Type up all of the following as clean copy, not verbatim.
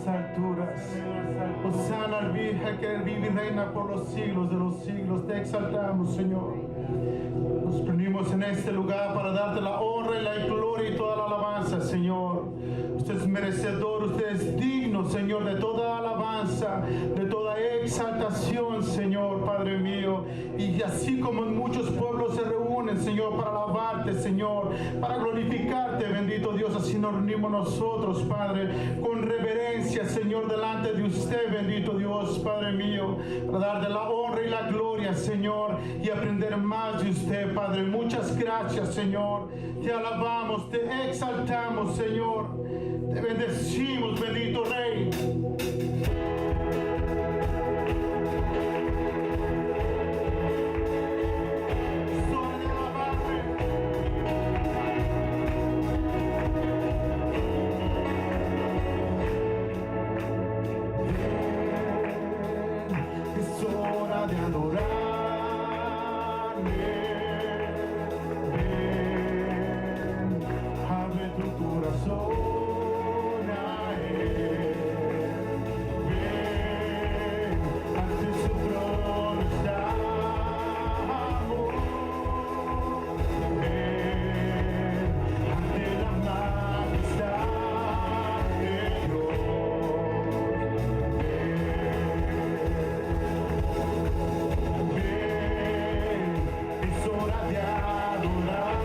las alturas. Hosana al Virgen que vive y reina por los siglos de los siglos. Te exaltamos, Señor. Nos reunimos en este lugar para darte la honra y la gloria y toda la alabanza, Señor. Usted es merecedor, usted es digno, Señor, de toda alabanza, de toda exaltación, Señor, Padre mío. Y así como en muchos pueblos se reúnen, Señor, para alabarte, Señor, para glorificarte, bendito Dios, así nos reunimos nosotros, Padre, con reverencia, Señor, delante de usted, bendito Dios, Padre mío, para darte la honra y la gloria, Señor, y aprender más de usted, Padre. Muchas gracias, Señor. Te alabamos, te exaltamos, Señor. Te bendecimos, bendito Rey. Es hora de adorarme. Ven, abre tu corazón a Él. Ven, ante su trono estamos. Ven, ante la majestad de Dios. Es hora de adorarle.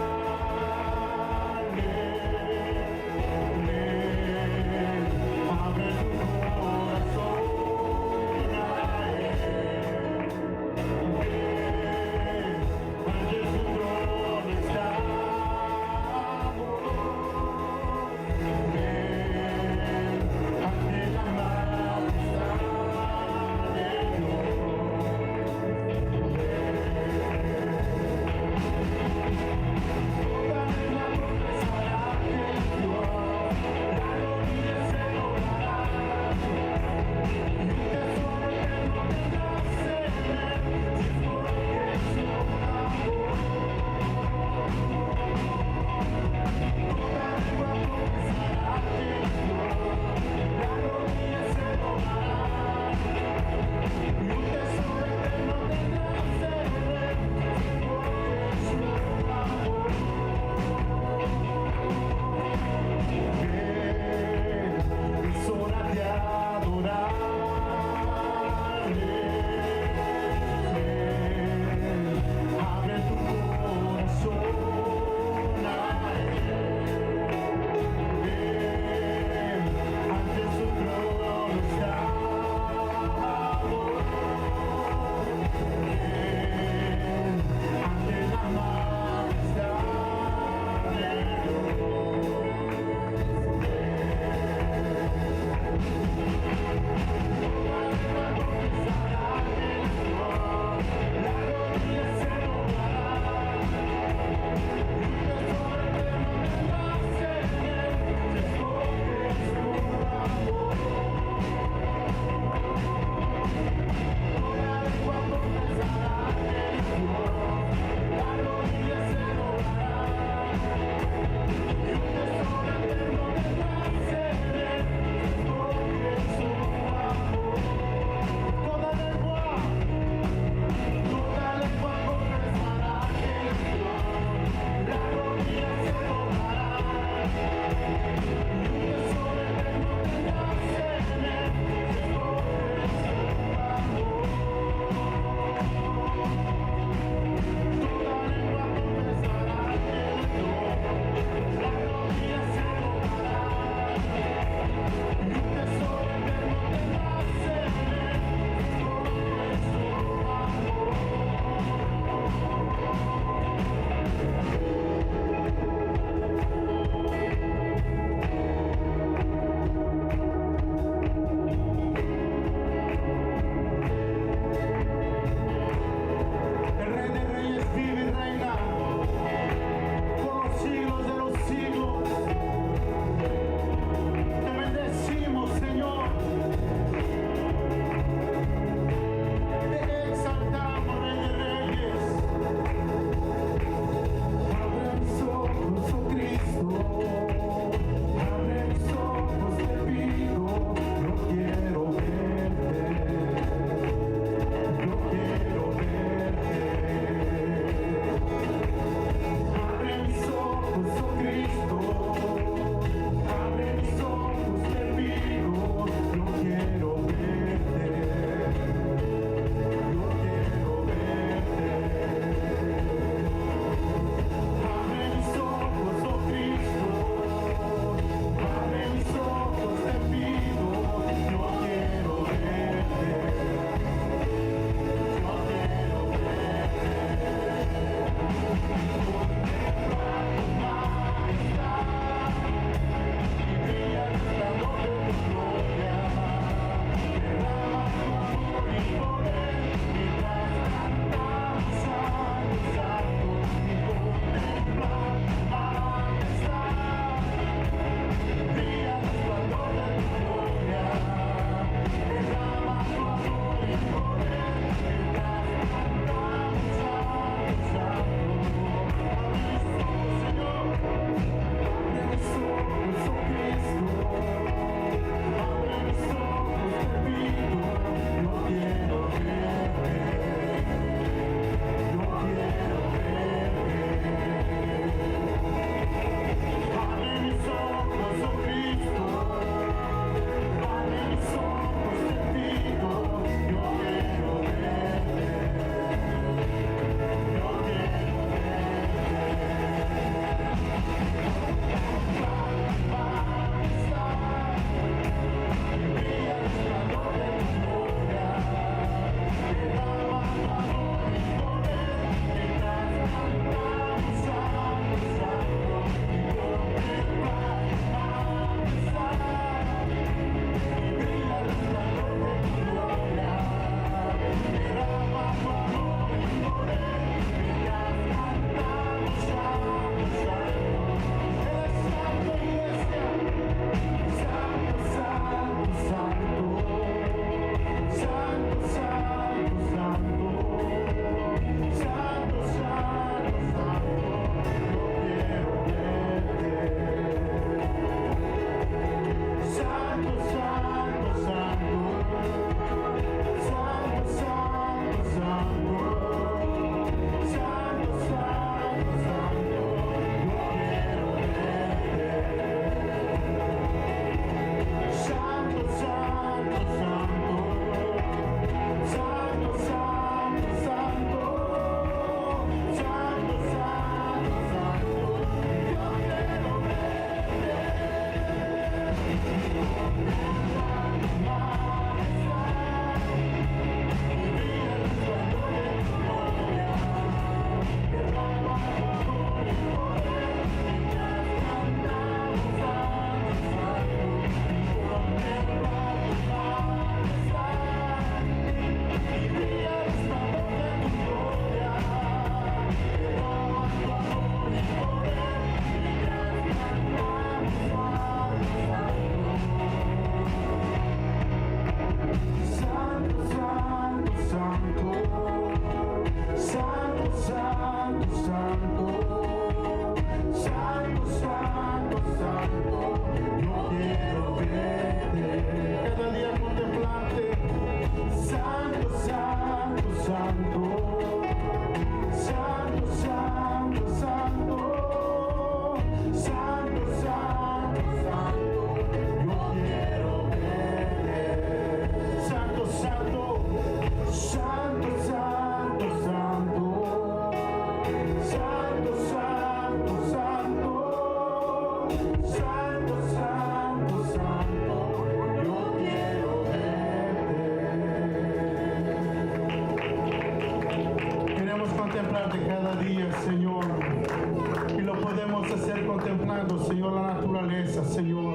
a ser contemplando, Señor, la naturaleza, Señor.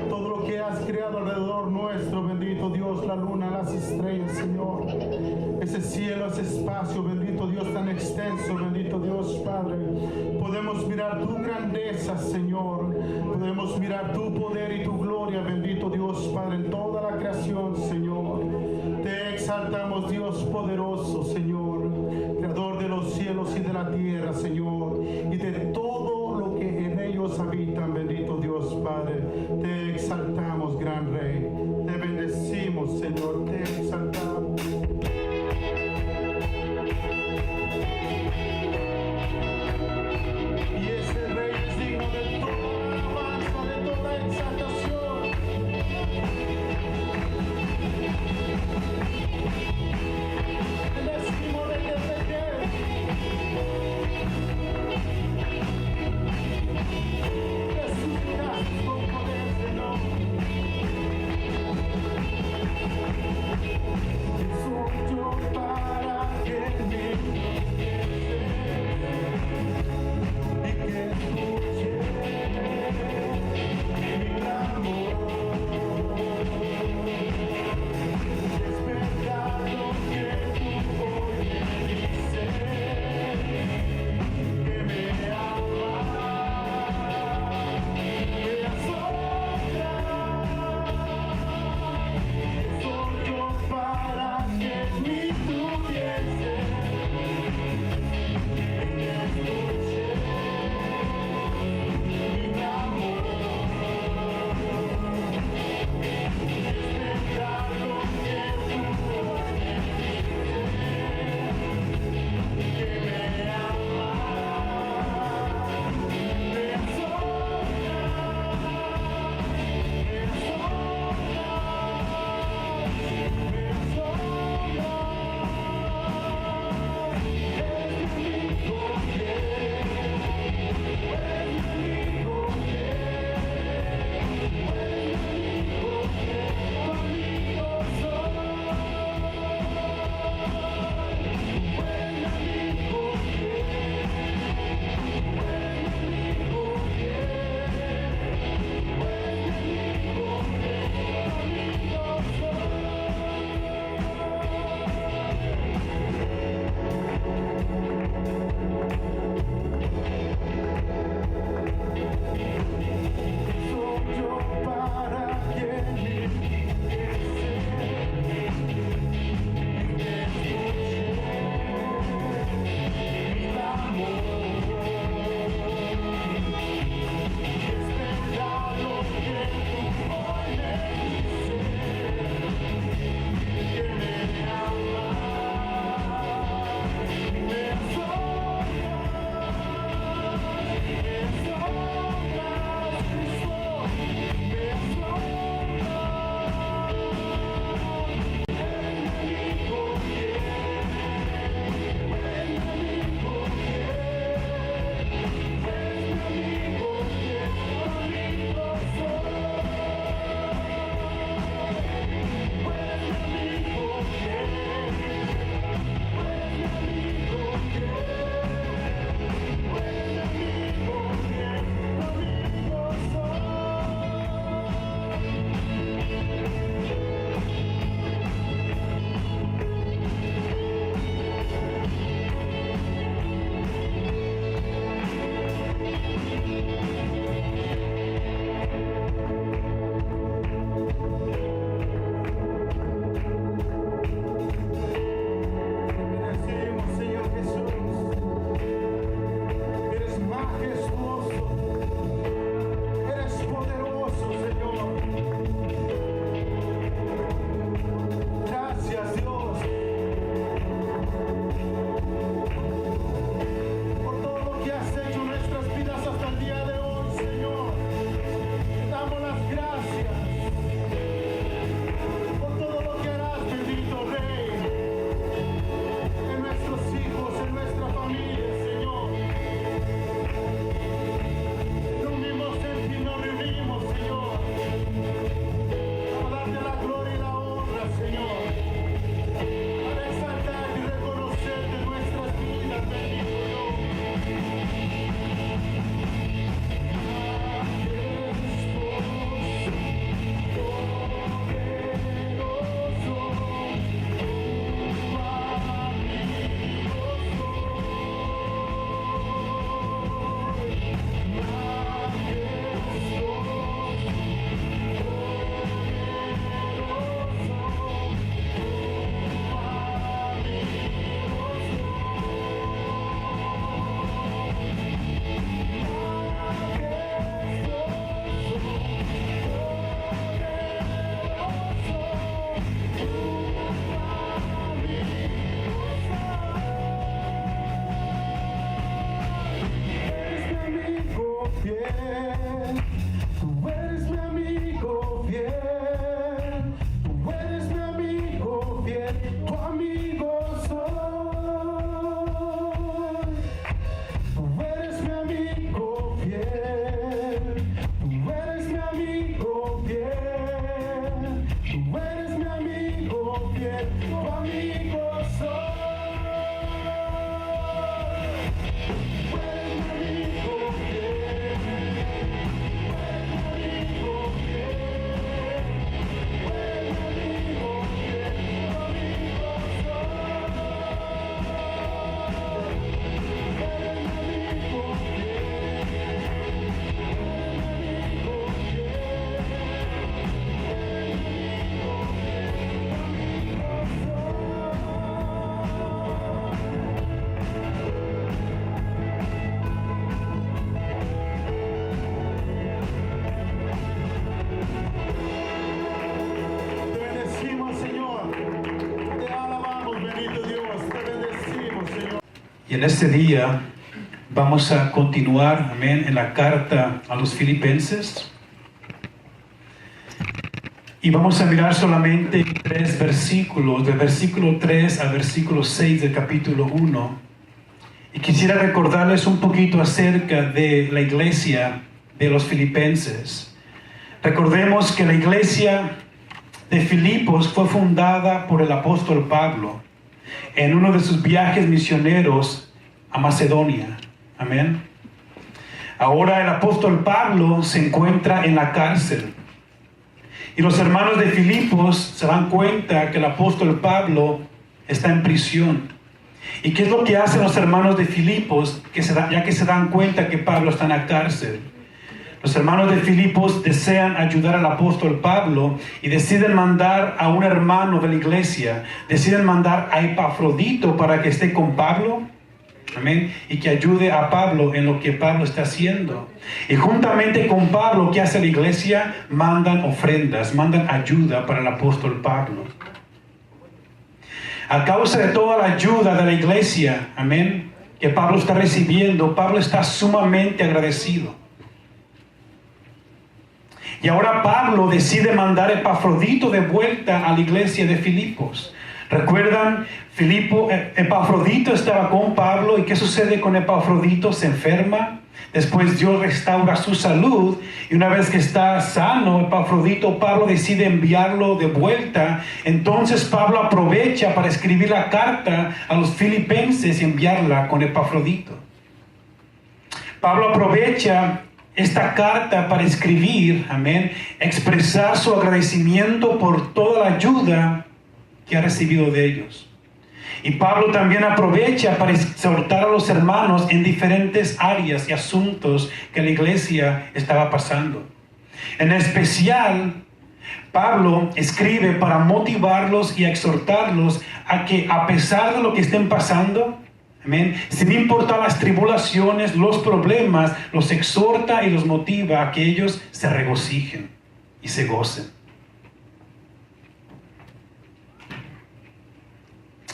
Todo lo que has creado alrededor nuestro, bendito Dios, la luna, las estrellas, Señor. Ese cielo, ese espacio, bendito Dios, tan extenso, bendito Dios, Padre. Podemos mirar tu grandeza, Señor. Podemos mirar tu poder y tu gloria, bendito Dios, Padre, en toda la creación, Señor. Te exaltamos, Dios poderoso, Señor, creador de los cielos y de la tierra, Señor, y de todo lo que en ellos habitan, bendito Dios, Padre. Te exaltamos, gran Rey. Te bendecimos, Señor, te exaltamos. Y ese Rey es digno de toda alabanza, de toda exaltación. Bendecimos de que te quede. Y en este día vamos a continuar, amén, en la carta a los Filipenses. Y vamos a mirar solamente 3 versículos, del versículo 3 al versículo 6 del capítulo 1. Y quisiera recordarles un poquito acerca de la iglesia de los Filipenses. Recordemos que la iglesia de Filipos fue fundada por el apóstol Pablo en uno de sus viajes misioneros a Macedonia. Amén. Ahora el apóstol Pablo se encuentra en la cárcel. Y los hermanos de Filipos se dan cuenta que el apóstol Pablo está en prisión. ¿Y qué es lo que hacen los hermanos de Filipos, ya que se dan cuenta que Pablo está en la cárcel? Los hermanos de Filipos desean ayudar al apóstol Pablo y deciden mandar a un hermano de la iglesia, deciden mandar a Epafrodito para que esté con Pablo. Amén. Y que ayude a Pablo en lo que Pablo está haciendo. Y juntamente con Pablo, ¿qué hace la iglesia? Mandan ofrendas, mandan ayuda para el apóstol Pablo. A causa de toda la ayuda de la iglesia, amén, que Pablo está recibiendo, Pablo está sumamente agradecido. Y ahora Pablo decide mandar a Epafrodito de vuelta a la iglesia de Filipos. ¿Recuerdan? Epafrodito estaba con Pablo. ¿Y qué sucede con Epafrodito? Se enferma. Después Dios restaura su salud. Y una vez que está sano, Pablo decide enviarlo de vuelta. Entonces Pablo aprovecha para escribir la carta a los filipenses y enviarla con Epafrodito. Pablo aprovecha esta carta para escribir, amén, expresar su agradecimiento por toda la ayuda que ha recibido de ellos. Y Pablo también aprovecha para exhortar a los hermanos en diferentes áreas y asuntos que la iglesia estaba pasando. En especial, Pablo escribe para motivarlos y exhortarlos a que, a pesar de lo que estén pasando, amén, sin importar las tribulaciones, los problemas, los exhorta y los motiva a que ellos se regocijen y se gocen.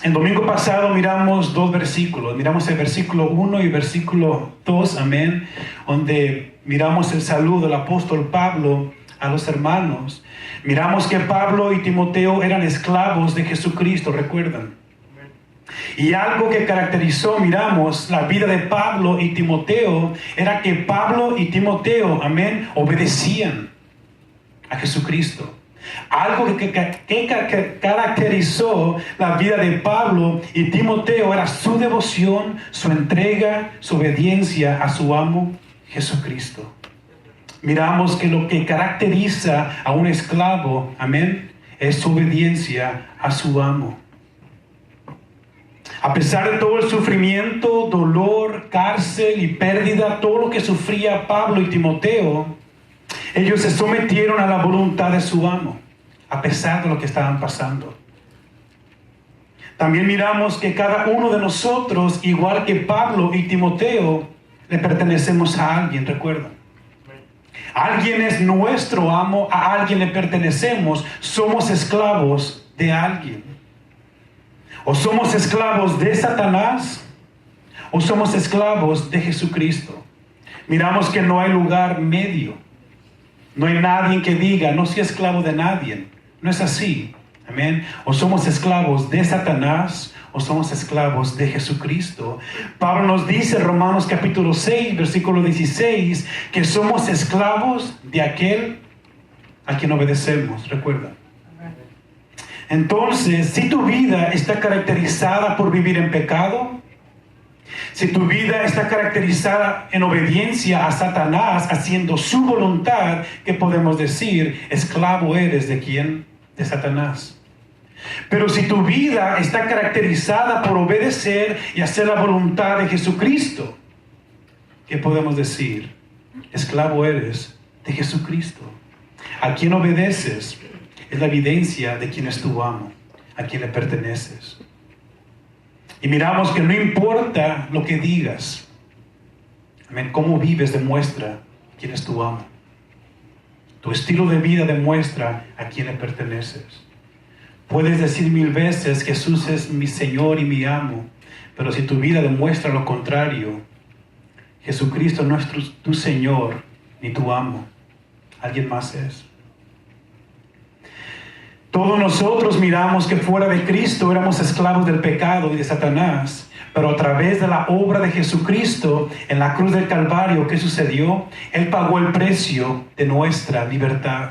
El domingo pasado miramos 2 versículos. Miramos el versículo 1 y el versículo 2, amén, donde miramos el saludo del apóstol Pablo a los hermanos. Miramos que Pablo y Timoteo eran esclavos de Jesucristo, ¿recuerdan? Y algo que caracterizó, miramos, la vida de Pablo y Timoteo, era que Pablo y Timoteo, amén, obedecían a Jesucristo. Algo que caracterizó la vida de Pablo y Timoteo era su devoción, su entrega, su obediencia a su amo Jesucristo. Miramos que lo que caracteriza a un esclavo, amén, es su obediencia a su amo. A pesar de todo el sufrimiento, dolor, cárcel y pérdida, todo lo que sufría Pablo y Timoteo, ellos se sometieron a la voluntad de su amo, a pesar de lo que estaban pasando. También miramos que cada uno de nosotros, igual que Pablo y Timoteo, le pertenecemos a alguien, ¿recuerdan? Alguien es nuestro amo, a alguien le pertenecemos, somos esclavos de alguien. O somos esclavos de Satanás, o somos esclavos de Jesucristo. Miramos que no hay lugar medio. No hay nadie que diga, no soy esclavo de nadie. No es así. Amén. O somos esclavos de Satanás, o somos esclavos de Jesucristo. Pablo nos dice en Romanos capítulo 6, versículo 16, que somos esclavos de aquel a quien obedecemos. Recuerda. Entonces, si tu vida está caracterizada por vivir en pecado, si tu vida está caracterizada en obediencia a Satanás, haciendo su voluntad, ¿qué podemos decir? Esclavo eres ¿de quién? De Satanás. Pero si tu vida está caracterizada por obedecer y hacer la voluntad de Jesucristo, ¿qué podemos decir? Esclavo eres de Jesucristo. ¿A quién obedeces? Es la evidencia de quién es tu amo, a quién le perteneces. Y miramos que no importa lo que digas, amén, cómo vives demuestra quién es tu amo. Tu estilo de vida demuestra a quién le perteneces. Puedes decir 1000 veces, Jesús es mi Señor y mi amo, Pero si tu vida demuestra lo contrario, Jesucristo no es tu Señor ni tu amo. Alguien más es. Todos nosotros miramos que fuera de Cristo éramos esclavos del pecado y de Satanás. Pero a través de la obra de Jesucristo en la cruz del Calvario, ¿qué sucedió? Él pagó el precio de nuestra libertad.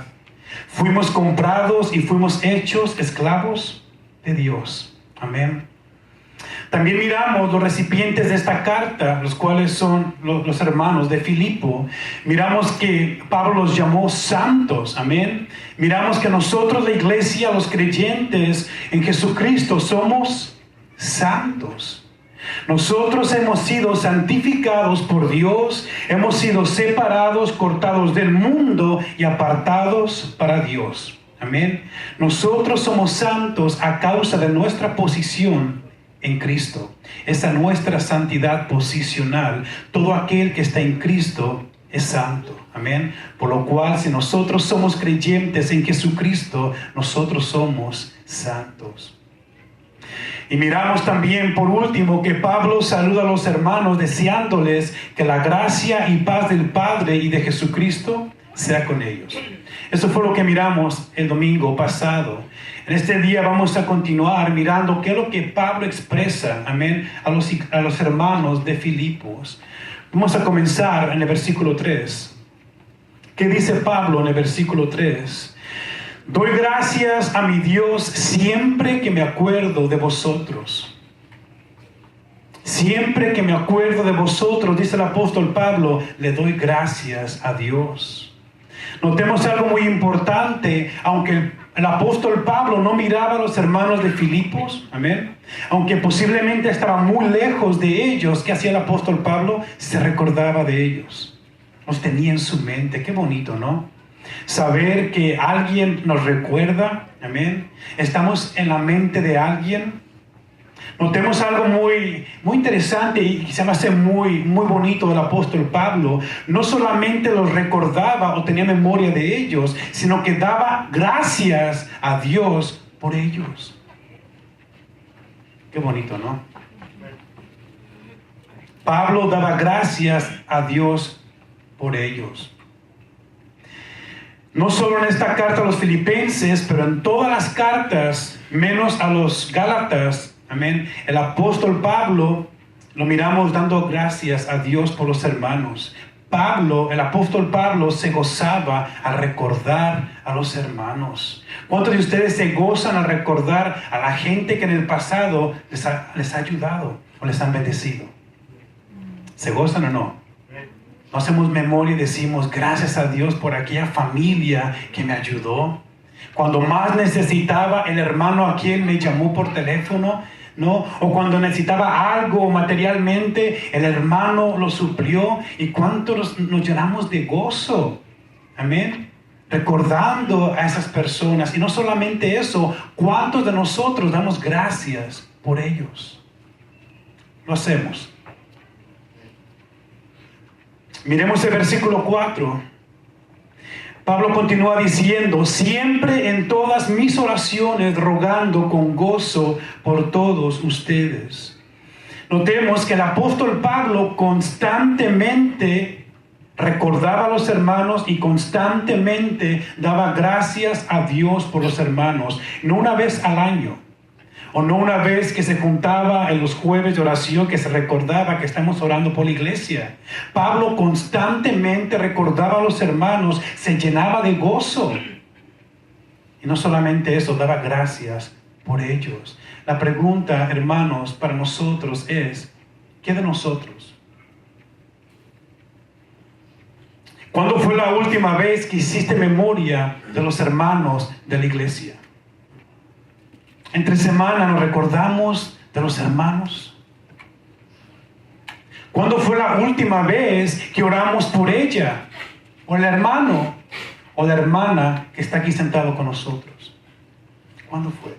Fuimos comprados y fuimos hechos esclavos de Dios. Amén. También miramos los recipientes de esta carta, los cuales son los hermanos de Filipo. Miramos que Pablo los llamó santos. Amén. Miramos que nosotros, la iglesia, los creyentes en Jesucristo, somos santos. Nosotros hemos sido santificados por Dios, hemos sido separados, cortados del mundo y apartados para Dios. Amén. Nosotros somos santos a causa de nuestra posición en Cristo. Esa nuestra santidad posicional. Todo aquel que está en Cristo es santo. Amén. Por lo cual, si nosotros somos creyentes en Jesucristo, nosotros somos santos. Y miramos también, por último, que Pablo saluda a los hermanos deseándoles que la gracia y paz del Padre y de Jesucristo sea con ellos. Eso fue lo que miramos el domingo pasado. En este día vamos a continuar mirando qué es lo que Pablo expresa, amén, a los hermanos de Filipos. Vamos a comenzar en el versículo 3. ¿Qué dice Pablo en el versículo 3? Doy gracias a mi Dios siempre que me acuerdo de vosotros. Siempre que me acuerdo de vosotros, dice el apóstol Pablo, le doy gracias a Dios. Notemos algo muy importante, aunque el apóstol Pablo no miraba a los hermanos de Filipos, amén, aunque posiblemente estaba muy lejos de ellos, ¿qué hacía el apóstol Pablo? Se recordaba de ellos. Los tenía en su mente. Qué bonito, ¿no? Saber que alguien nos recuerda, amén. Estamos en la mente de alguien. Notemos algo muy interesante y se me hace muy bonito del apóstol Pablo. No solamente los recordaba o tenía memoria de ellos, sino que daba gracias a Dios por ellos. Qué bonito, ¿no? Pablo daba gracias a Dios por ellos. No solo en esta carta a los filipenses, pero en todas las cartas, menos a los gálatas, amén, el apóstol Pablo lo miramos dando gracias a Dios por los hermanos. El apóstol Pablo se gozaba al recordar a los hermanos. ¿Cuántos de ustedes se gozan al recordar a la gente que en el pasado les ha ayudado o les han bendecido? ¿Se gozan o no? No hacemos memoria y decimos gracias a Dios por aquella familia que me ayudó. Cuando más necesitaba, el hermano a quien me llamó por teléfono, ¿no? O cuando necesitaba algo materialmente, el hermano lo suplió. ¿Y cuántos nos llenamos de gozo? Amén. Recordando a esas personas. Y no solamente eso, ¿cuántos de nosotros damos gracias por ellos? Lo hacemos. Miremos el versículo 4. Pablo continúa diciendo, siempre en todas mis oraciones rogando con gozo por todos ustedes. Notemos que el apóstol Pablo constantemente recordaba a los hermanos y constantemente daba gracias a Dios por los hermanos, no una vez al año. O no una vez que se juntaba en los jueves de oración que se recordaba que estamos orando por la iglesia. Pablo constantemente recordaba a los hermanos, se llenaba de gozo. Y no solamente eso, daba gracias por ellos. La pregunta, hermanos, para nosotros es, ¿qué de nosotros? ¿Cuándo fue la última vez que hiciste memoria de los hermanos de la iglesia? Entre semana nos recordamos de los hermanos. ¿Cuándo fue la última vez que oramos por ella? O el hermano o la hermana que está aquí sentado con nosotros. ¿Cuándo fue?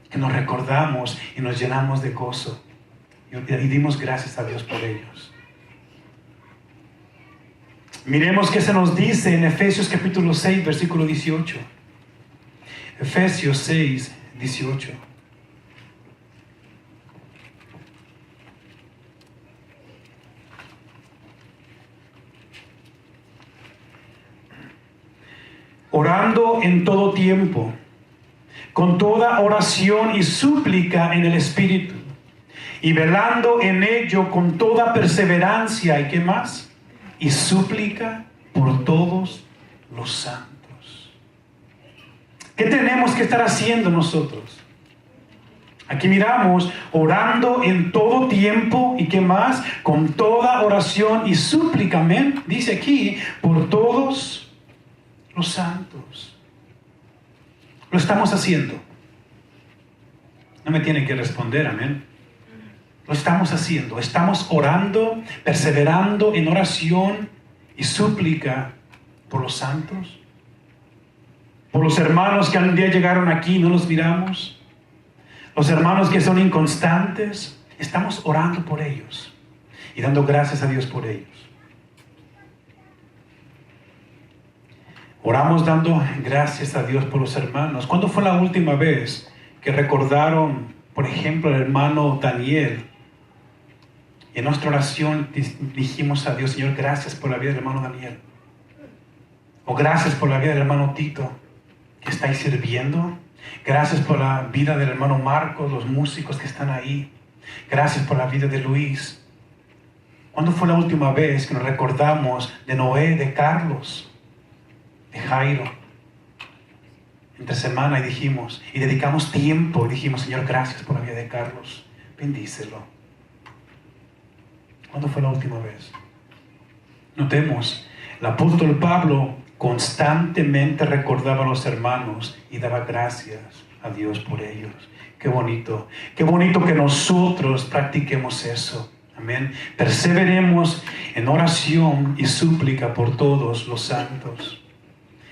Que nos recordamos y nos llenamos de gozo. Y dimos gracias a Dios por ellos. Miremos qué se nos dice en Efesios capítulo 6, versículo 18. Efesios 6, 18. orando en todo tiempo, con toda oración y súplica en el Espíritu, y velando en ello con toda perseverancia, ¿y qué más? Y súplica por todos los santos. ¿Qué tenemos que estar haciendo nosotros? Aquí miramos, orando en todo tiempo, ¿y qué más? Con toda oración y súplica, amén. Dice aquí, por todos los santos. Lo estamos haciendo. No me tienen que responder, amén. Lo estamos haciendo. Estamos orando, perseverando en oración y súplica por los santos. Por los hermanos que un día llegaron aquí y no los miramos. Los hermanos que son inconstantes, estamos orando por ellos y dando gracias a Dios por ellos. Oramos dando gracias a Dios por los hermanos. ¿Cuándo fue la última vez que recordaron, por ejemplo, al hermano Daniel? En nuestra oración dijimos a Dios, Señor, gracias por la vida del hermano Daniel. O gracias por la vida del hermano Tito, que está ahí sirviendo. Gracias por la vida del hermano Marcos, los músicos que están ahí. Gracias por la vida de Luis. ¿Cuándo fue la última vez que nos recordamos de Noé, de Carlos, de Jairo? Entre semana y dijimos, y dedicamos tiempo, y dijimos, Señor, gracias por la vida de Carlos. Bendícelo. ¿Cuándo fue la última vez? Notemos, el apóstol Pablo constantemente recordaba a los hermanos y daba gracias a Dios por ellos. Qué bonito que nosotros practiquemos eso. Amén. Perseveremos en oración y súplica por todos los santos.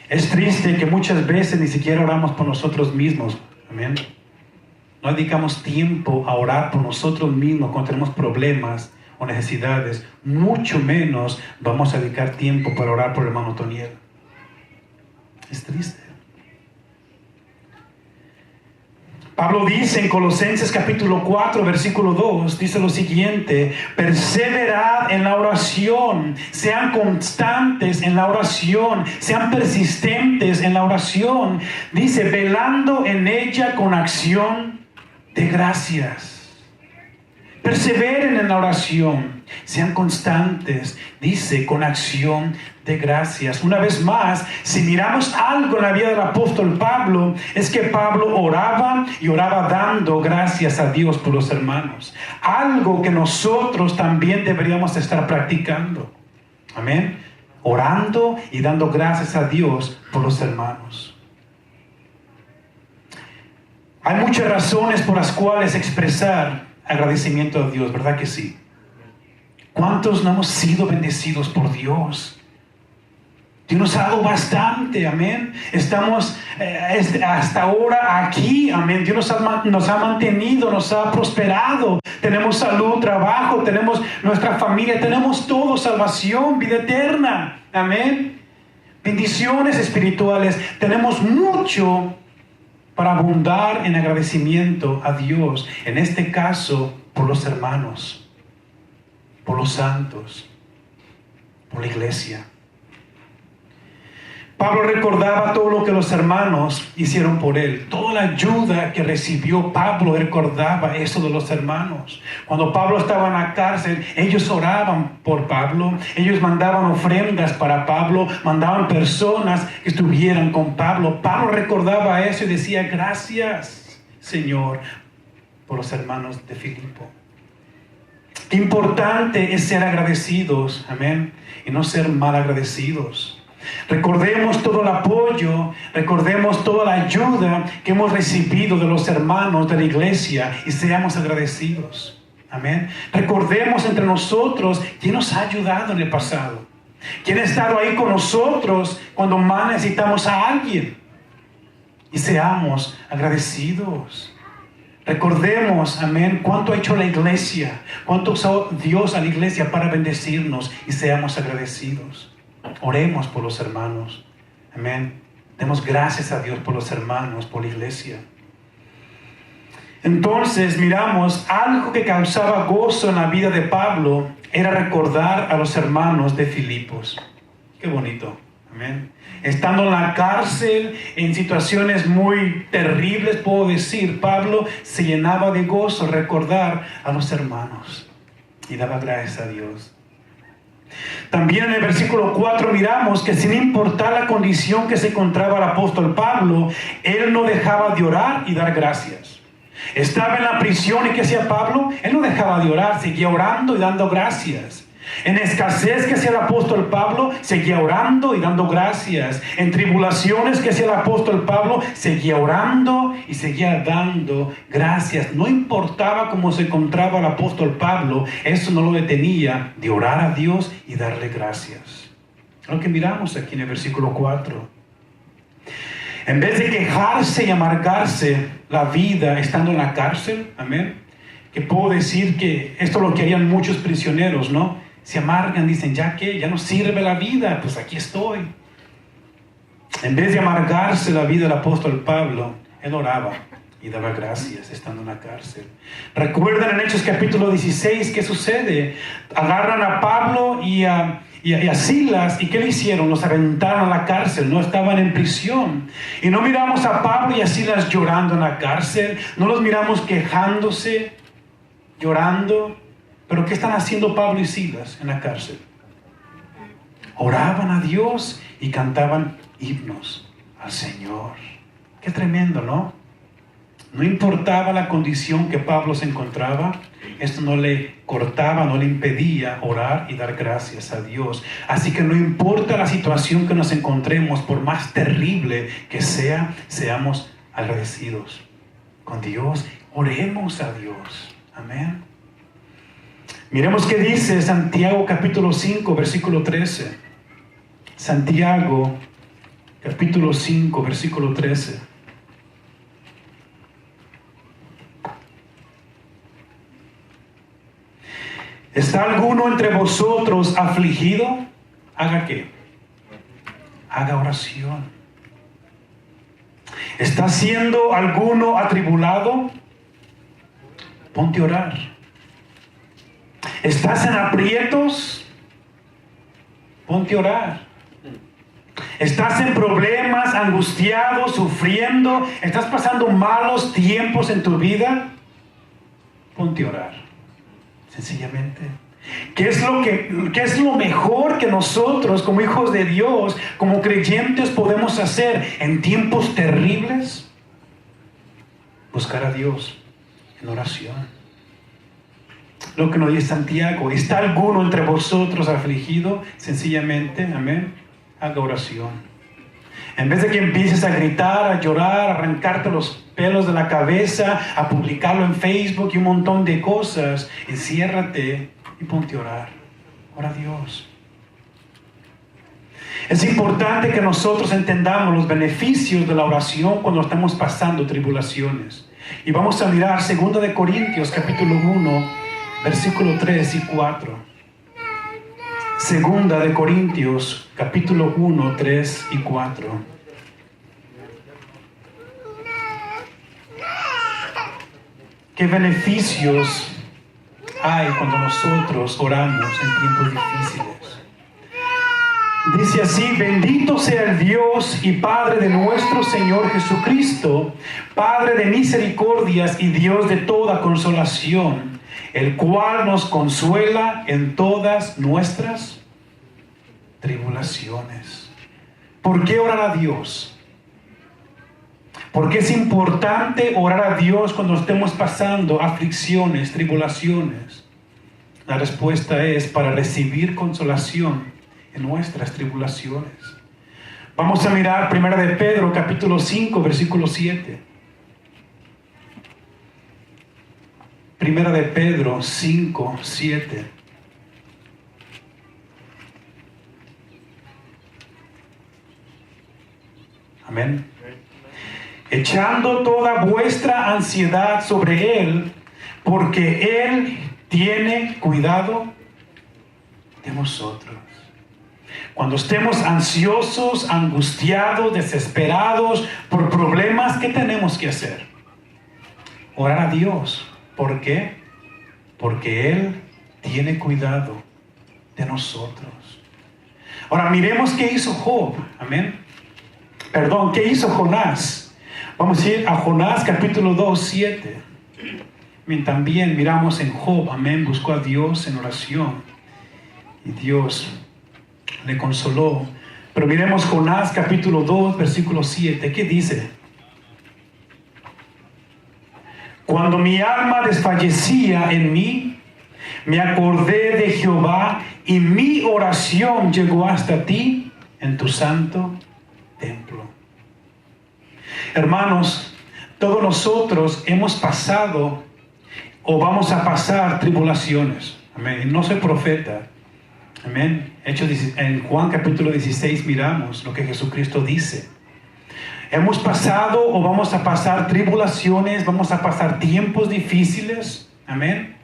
Es triste que muchas veces ni siquiera oramos por nosotros mismos. Amén. No dedicamos tiempo a orar por nosotros mismos cuando tenemos problemas o necesidades. Mucho menos vamos a dedicar tiempo para orar por el hermano Toniel. Es triste. Pablo dice en Colosenses capítulo 4, versículo 2, dice lo siguiente: perseverad en la oración, sean constantes en la oración, sean persistentes en la oración. Dice, velando en ella con acción de gracias. Perseveren en la oración, sean constantes, dice, con acción de gracias. Una vez más, si miramos algo en la vida del apóstol Pablo, es que Pablo oraba y oraba dando gracias a Dios por los hermanos. Algo que nosotros también deberíamos estar practicando. Amén. Orando y dando gracias a Dios por los hermanos. Hay muchas razones por las cuales expresar agradecimiento a Dios, ¿verdad que sí? ¿Cuántos no hemos sido bendecidos por Dios? Dios nos ha dado bastante, amén. Estamos hasta ahora aquí, amén. Dios nos ha mantenido, nos ha prosperado. Tenemos salud, trabajo, tenemos nuestra familia, tenemos todo, salvación, vida eterna, amén. Bendiciones espirituales, tenemos mucho para abundar en agradecimiento a Dios, en este caso por los hermanos, por los santos, por la iglesia. Pablo recordaba todo lo que los hermanos hicieron por él, toda la ayuda que recibió. Pablo recordaba eso de los hermanos. Cuando Pablo estaba en la cárcel, ellos oraban por Pablo, ellos mandaban ofrendas para Pablo, mandaban personas que estuvieran con Pablo. Pablo recordaba eso y decía, gracias, Señor, por los hermanos de Filipo. Qué importante es ser agradecidos, amén, y no ser mal agradecidos. Recordemos todo el apoyo, recordemos toda la ayuda que hemos recibido de los hermanos de la iglesia y seamos agradecidos. Amén. Recordemos entre nosotros quién nos ha ayudado en el pasado, quién ha estado ahí con nosotros cuando más necesitamos a alguien, y seamos agradecidos. Recordemos, amén, cuánto ha hecho la iglesia, cuánto usó Dios a la iglesia para bendecirnos, y seamos agradecidos. Oremos por los hermanos. Amén. Demos gracias a Dios por los hermanos, por la iglesia. Entonces miramos algo que causaba gozo en la vida de Pablo era recordar a los hermanos de Filipos. Qué bonito. Amén. Estando en la cárcel, en situaciones muy terribles, puedo decir, Pablo se llenaba de gozo recordar a los hermanos y daba gracias a Dios. También en el versículo 4 miramos que sin importar la condición que se encontraba el apóstol Pablo, él no dejaba de orar y dar gracias. Estaba en la prisión, ¿y qué hacía Pablo? Él no dejaba de orar, seguía orando y dando gracias. En escasez, que hacía el apóstol Pablo, seguía orando y dando gracias. En tribulaciones, que hacía el apóstol Pablo, seguía orando y seguía dando gracias. No importaba cómo se encontraba el apóstol Pablo, eso no lo detenía de orar a Dios y darle gracias. Lo que miramos aquí en el versículo 4. En vez de quejarse y amargarse la vida estando en la cárcel, amén, que puedo decir que esto es lo que harían muchos prisioneros, ¿no? Se amargan, dicen, ya que ya no sirve la vida, pues aquí estoy. En vez de amargarse la vida del apóstol Pablo, él oraba y daba gracias estando en la cárcel. Recuerdan en Hechos capítulo 16, ¿qué sucede? Agarran a Pablo y a Silas, ¿y qué le hicieron? Los aventaron a la cárcel, no estaban en prisión. Y no miramos a Pablo y a Silas llorando en la cárcel, no los miramos quejándose, llorando. Pero ¿qué están haciendo Pablo y Silas en la cárcel? Oraban a Dios y cantaban himnos al Señor. Qué tremendo, ¿no? No importaba la condición que Pablo se encontraba, esto no le cortaba, no le impedía orar y dar gracias a Dios. Así que no importa la situación que nos encontremos, por más terrible que sea, seamos agradecidos con Dios. Oremos a Dios. Amén. Miremos qué dice Santiago capítulo 5, versículo 13. Santiago capítulo 5, versículo 13. ¿Está alguno entre vosotros afligido? ¿Haga qué? Haga oración. ¿Está siendo alguno atribulado? Ponte a orar. ¿Estás en aprietos? Ponte a orar. ¿Estás en problemas, angustiado, sufriendo? ¿Estás pasando malos tiempos en tu vida? Ponte a orar. Sencillamente. ¿Qué es lo mejor que nosotros, como hijos de Dios, como creyentes, podemos hacer en tiempos terribles? Buscar a Dios en oración. Lo que nos dice Santiago, ¿está alguno entre vosotros afligido? Sencillamente, amén, haga oración. En vez de que empieces a gritar, a llorar, a arrancarte los pelos de la cabeza, a publicarlo en Facebook y un montón de cosas, enciérrate y ponte a orar. Ora a Dios. Es importante que nosotros entendamos los beneficios de la oración cuando estamos pasando tribulaciones. Y vamos a mirar 2 de Corintios capítulo 1, versículo 3 y 4. 2 de Corintios, capítulo 1, 3 y 4. ¿Qué beneficios hay cuando nosotros oramos en tiempos difíciles? Dice así: bendito sea el Dios y Padre de nuestro Señor Jesucristo, Padre de misericordias y Dios de toda consolación, el cual nos consuela en todas nuestras tribulaciones. ¿Por qué orar a Dios? ¿Por qué es importante orar a Dios cuando estemos pasando aflicciones, tribulaciones? La respuesta es para recibir consolación en nuestras tribulaciones. Vamos a mirar 1 de Pedro capítulo 5, versículo 7. 1 de Pedro 5, 7. Amén. Echando toda vuestra ansiedad sobre Él, porque Él tiene cuidado de vosotros. Cuando estemos ansiosos, angustiados, desesperados por problemas, ¿qué tenemos que hacer? Orar a Dios. ¿Por qué? Porque Él tiene cuidado de nosotros. Ahora miremos qué hizo Job. Amén. Perdón, ¿qué hizo Jonás? Vamos a ir a Jonás capítulo 2, 7. También miramos en Job, amén, buscó a Dios en oración y Dios le consoló. Pero miremos Jonás capítulo 2, versículo 7. ¿Qué dice? Cuando mi alma desfallecía en mí, me acordé de Jehová y mi oración llegó hasta ti en tu santo templo. Hermanos, todos nosotros hemos pasado o vamos a pasar tribulaciones. Amén. No soy profeta. Amén. En Juan capítulo 16 miramos lo que Jesucristo dice. Hemos pasado o vamos a pasar tribulaciones, vamos a pasar tiempos difíciles. Amén.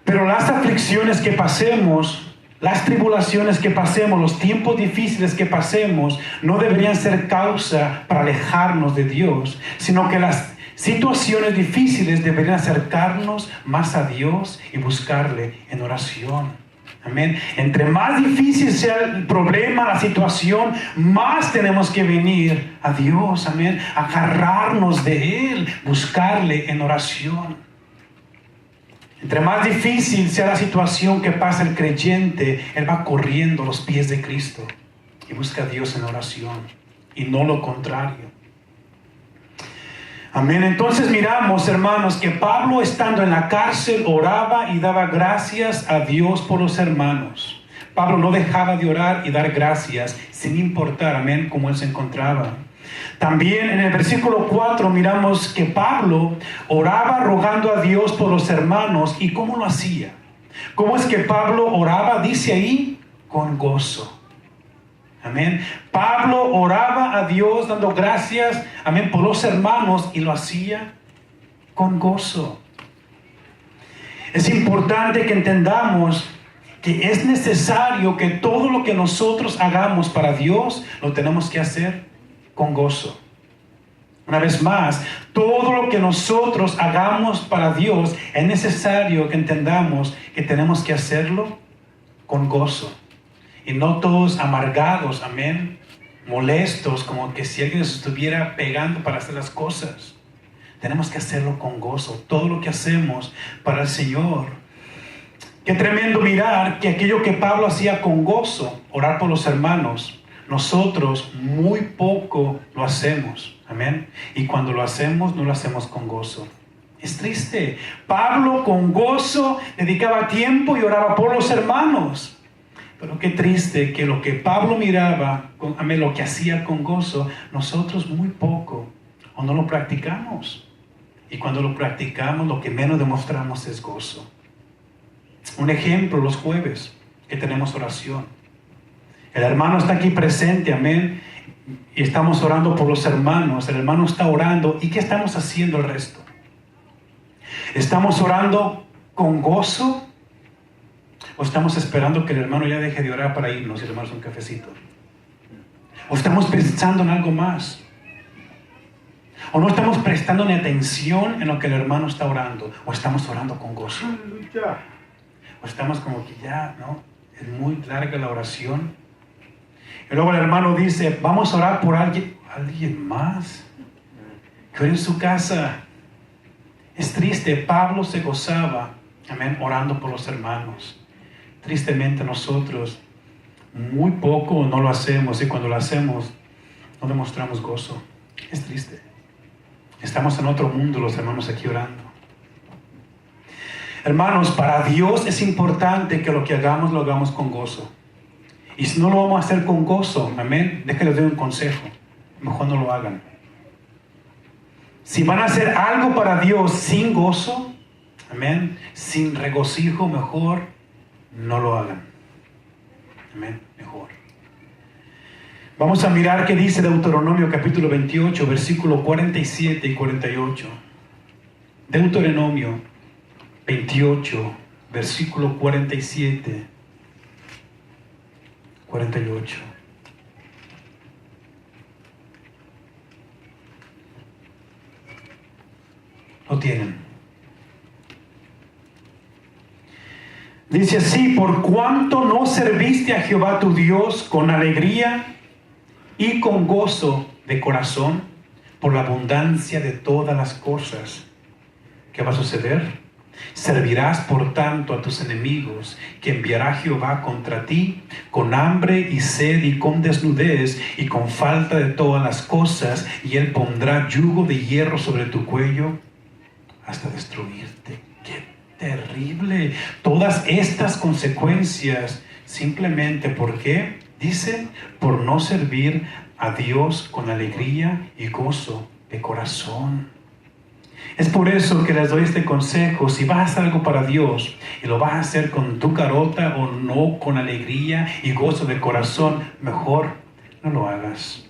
Pero las aflicciones que pasemos, las tribulaciones que pasemos, los tiempos difíciles que pasemos, no deberían ser causa para alejarnos de Dios, sino que las situaciones difíciles deberían acercarnos más a Dios y buscarle en oración. Amén. Entre más difícil sea el problema, la situación, más tenemos que venir a Dios. Amén. Agarrarnos de Él, buscarle en oración. Entre más difícil sea la situación que pasa el creyente, él va corriendo a los pies de Cristo y busca a Dios en oración y no lo contrario. Amén. Entonces miramos, hermanos, que Pablo, estando en la cárcel, oraba y daba gracias a Dios por los hermanos. Pablo no dejaba de orar y dar gracias sin importar, amén, cómo él se encontraba. También en el versículo 4 miramos que Pablo oraba rogando a Dios por los hermanos. ¿Y cómo lo hacía? ¿Cómo es que Pablo oraba? Dice ahí, con gozo. Amén. Pablo oraba a Dios dando gracias, amén, por los hermanos, y lo hacía con gozo. Es importante que entendamos que es necesario que todo lo que nosotros hagamos para Dios lo tenemos que hacer con gozo. Una vez más, todo lo que nosotros hagamos para Dios es necesario que entendamos que tenemos que hacerlo con gozo. Y no todos amargados, amén, molestos, como que si alguien nos estuviera pegando para hacer las cosas. Tenemos que hacerlo con gozo, todo lo que hacemos para el Señor. Qué tremendo mirar que aquello que Pablo hacía con gozo, orar por los hermanos, nosotros muy poco lo hacemos, amén. Y cuando lo hacemos, no lo hacemos con gozo. Es triste. Pablo con gozo dedicaba tiempo y oraba por los hermanos. Pero qué triste que lo que Pablo miraba, amén, lo que hacía con gozo, nosotros muy poco o no lo practicamos. Y cuando lo practicamos, lo que menos demostramos es gozo. Un ejemplo, los jueves que tenemos oración. El hermano está aquí presente, amén, y estamos orando por los hermanos. El hermano está orando. ¿Y qué estamos haciendo el resto? ¿Estamos orando con gozo? ¿O estamos esperando que el hermano ya deje de orar para irnos y tomarse un cafecito? ¿O estamos pensando en algo más? ¿O no estamos prestando ni atención en lo que el hermano está orando? ¿O estamos orando con gozo? ¿O estamos como que ya, no? Es muy larga la oración. Y luego el hermano dice, vamos a orar por alguien más que ore en su casa. Es triste. Pablo se gozaba, amén, orando por los hermanos. Tristemente nosotros muy poco no lo hacemos, y cuando lo hacemos no demostramos gozo. Es triste. Estamos en otro mundo los hermanos aquí orando. Hermanos, para Dios es importante que lo que hagamos lo hagamos con gozo. Y si no lo vamos a hacer con gozo, amén, déjenles doy un consejo. Mejor no lo hagan. Si van a hacer algo para Dios sin gozo, amén, sin regocijo, mejor no lo hagan. Amén, mejor. Vamos a mirar qué dice Deuteronomio capítulo 28, versículo 47 y 48. Deuteronomio 28, versículo 47, 48. Lo tienen. Dice así: por cuanto no serviste a Jehová tu Dios con alegría y con gozo de corazón, por la abundancia de todas las cosas. ¿Qué va a suceder? Servirás por tanto a tus enemigos, que enviará Jehová contra ti, con hambre y sed y con desnudez y con falta de todas las cosas, y él pondrá yugo de hierro sobre tu cuello hasta destruirte. ¡Qué terrible! Todas estas consecuencias, simplemente, ¿por qué? Dice, por no servir a Dios con alegría y gozo de corazón. Es por eso que les doy este consejo: si vas a hacer algo para Dios y lo vas a hacer con tu carota o no con alegría y gozo de corazón, mejor no lo hagas.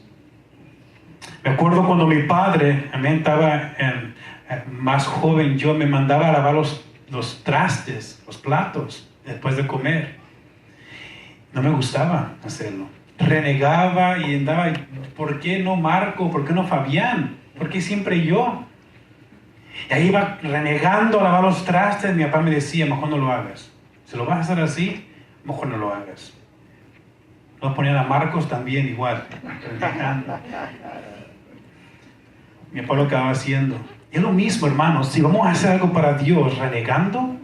Me acuerdo cuando mi padre, estaba más joven, yo me mandaba a lavar los trastes, los platos, después de comer. No me gustaba hacerlo. Renegaba y andaba: ¿por qué no Marco? ¿Por qué no Fabián? ¿Por qué siempre yo? Y ahí iba renegando a lavar los trastes. Mi papá me decía: mejor no lo hagas. Si lo vas a hacer así, mejor no lo hagas. Nos ponían a Marcos también igual, renegando. Mi papá lo acababa haciendo. Es lo mismo, hermanos. Si vamos a hacer algo para Dios renegando,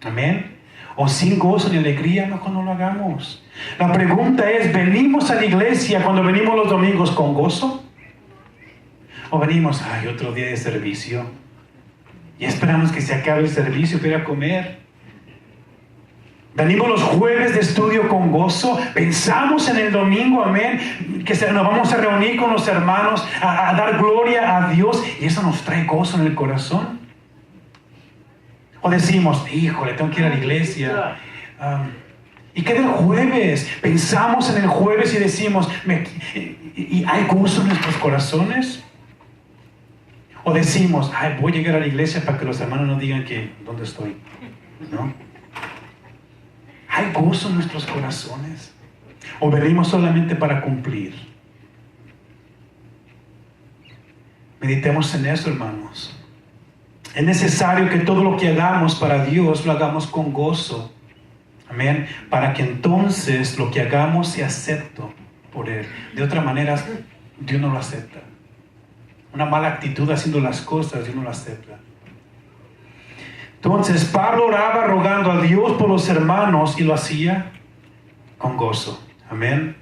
amén, o sin gozo ni alegría, mejor no lo hagamos. La pregunta es: ¿venimos a la iglesia cuando venimos los domingos con gozo? ¿O venimos, otro día de servicio, y esperamos que se acabe el servicio para ir a comer? Venimos los jueves de estudio con gozo, pensamos en el domingo, amén, que nos vamos a reunir con los hermanos a dar gloria a Dios, y eso nos trae gozo en el corazón. O decimos: híjole, tengo que ir a la iglesia. ¿Y qué del jueves? Pensamos en el jueves y decimos: ¿y hay gozo en nuestros corazones? O decimos: voy a llegar a la iglesia para que los hermanos no digan que ¿dónde estoy? ¿No? ¿Hay gozo en nuestros corazones? ¿O venimos solamente para cumplir? Meditemos en eso, hermanos. Es necesario que todo lo que hagamos para Dios lo hagamos con gozo. Amén. Para que entonces lo que hagamos sea acepto por Él. De otra manera, Dios no lo acepta. Una mala actitud haciendo las cosas, Dios no lo acepta. Entonces Pablo oraba rogando a Dios por los hermanos, y lo hacía con gozo. Amén.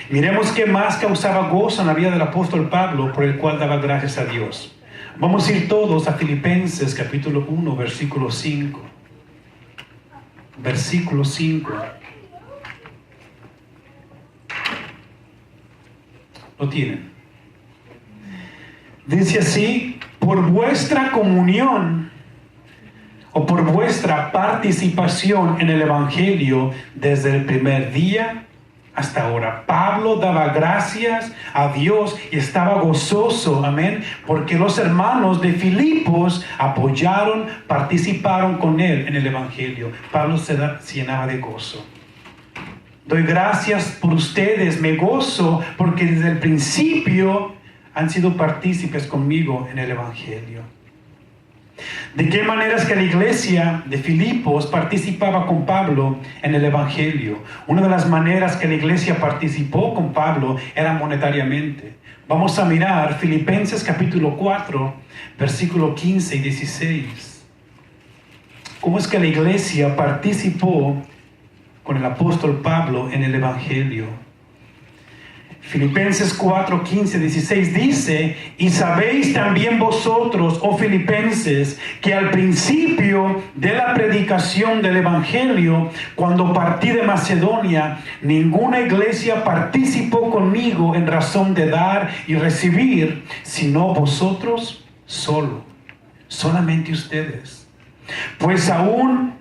Miremos qué más causaba gozo en la vida del apóstol Pablo, por el cual daba gracias a Dios. Vamos a ir todos a Filipenses capítulo 1, versículo 5. Versículo 5. ¿Lo tienen? Dice así: por vuestra comunión o por vuestra participación en el Evangelio desde el primer día hasta ahora. Pablo daba gracias a Dios y estaba gozoso, amén, porque los hermanos de Filipos apoyaron, participaron con él en el Evangelio. Pablo se llenaba de gozo. Doy gracias por ustedes, me gozo porque desde el principio han sido partícipes conmigo en el Evangelio. ¿De qué manera es que la iglesia de Filipos participaba con Pablo en el Evangelio? Una de las maneras que la iglesia participó con Pablo era monetariamente. Vamos a mirar Filipenses capítulo 4, versículo 15 y 16. ¿Cómo es que la iglesia participó con el apóstol Pablo en el Evangelio? Filipenses 4, 15, 16 dice: y sabéis también vosotros, oh filipenses, que al principio de la predicación del Evangelio, cuando partí de Macedonia, ninguna iglesia participó conmigo en razón de dar y recibir, sino vosotros solamente ustedes. Pues aún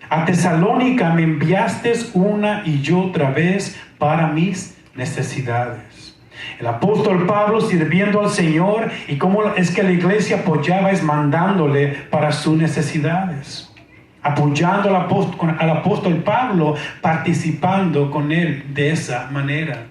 a Tesalónica me enviasteis una y otra vez para mis necesidades. El apóstol Pablo sirviendo al Señor, y cómo es que la iglesia apoyaba, es mandándole para sus necesidades, apoyando al apóstol Pablo, participando con él de esa manera.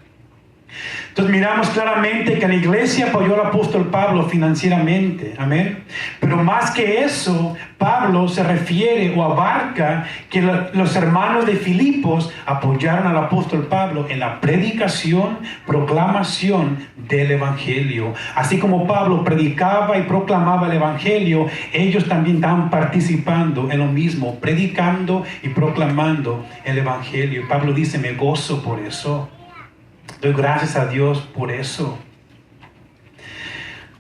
Entonces miramos claramente que la iglesia apoyó al apóstol Pablo financieramente, amén. Pero más que eso, Pablo se refiere o abarca que los hermanos de Filipos apoyaron al apóstol Pablo en la predicación, proclamación del evangelio. Así como Pablo predicaba y proclamaba el evangelio, ellos también estaban participando en lo mismo, predicando y proclamando el evangelio. Pablo dice, me gozo por eso. Doy gracias a Dios por eso.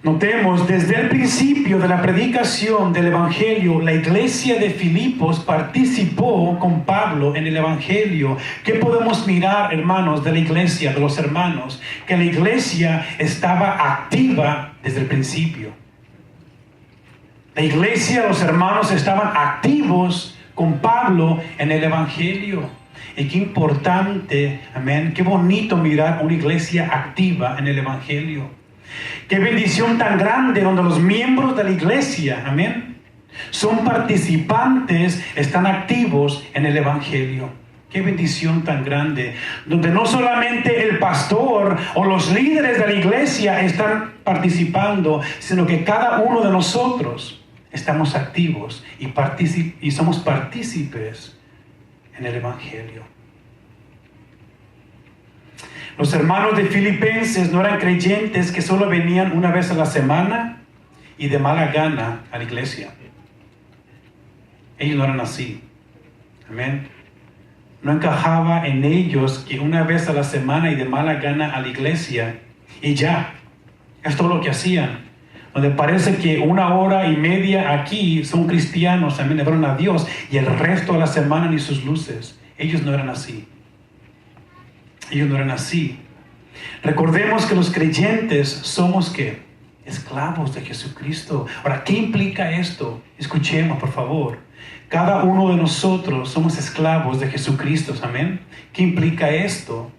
Notemos, desde el principio de la predicación del Evangelio, la iglesia de Filipos participó con Pablo en el Evangelio. ¿Qué podemos mirar, hermanos, de la iglesia, de los hermanos? Que la iglesia estaba activa desde el principio. La iglesia, los hermanos estaban activos con Pablo en el Evangelio. Y qué importante, amén, qué bonito mirar una iglesia activa en el Evangelio. Qué bendición tan grande donde los miembros de la iglesia, amén, son participantes, están activos en el Evangelio. Qué bendición tan grande, donde no solamente el pastor o los líderes de la iglesia están participando, sino que cada uno de nosotros estamos activos y somos partícipes en el Evangelio. Los hermanos de Filipenses no eran creyentes que solo venían una vez a la semana y de mala gana a la iglesia. Ellos no eran así. Amén. No encajaba en ellos que una vez a la semana y de mala gana a la iglesia y ya. Es todo lo que hacían. Donde parece que 1 hora y media aquí son cristianos, amén, adoran a Dios, y el resto de la semana ni sus luces. Ellos no eran así. Ellos no eran así. Recordemos que los creyentes somos ¿qué? Esclavos de Jesucristo. Ahora, ¿qué implica esto? Escuchemos, por favor. Cada uno de nosotros somos esclavos de Jesucristo, amén. ¿Qué implica esto?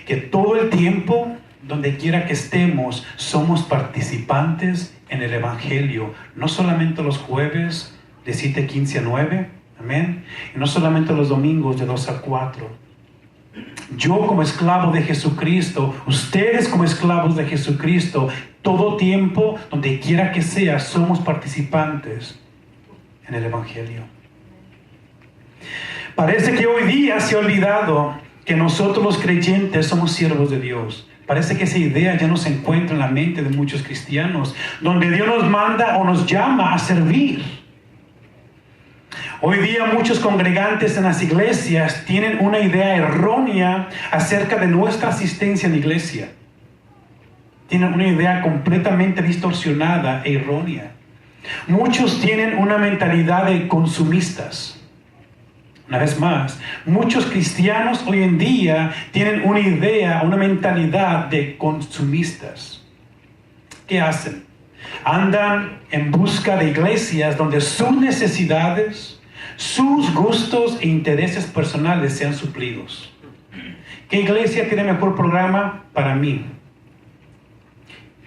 Que todo el tiempo, donde quiera que estemos, somos participantes en el Evangelio. No solamente los jueves de 7:15 a 9, amén. Y no solamente los domingos de 2 a 4. Yo como esclavo de Jesucristo, ustedes como esclavos de Jesucristo, todo tiempo, donde quiera que sea, somos participantes en el Evangelio. Parece que hoy día se ha olvidado que nosotros los creyentes somos siervos de Dios. Parece que esa idea ya no se encuentra en la mente de muchos cristianos, donde Dios nos manda o nos llama a servir. Hoy día muchos congregantes en las iglesias tienen una idea errónea acerca de nuestra asistencia en la iglesia. Tienen una idea completamente distorsionada e errónea. Muchos tienen una mentalidad de consumistas. Una vez más, muchos cristianos hoy en día tienen una idea, una mentalidad de consumistas. ¿Qué hacen? Andan en busca de iglesias donde sus necesidades, sus gustos e intereses personales sean suplidos. ¿Qué iglesia tiene mejor programa para mí?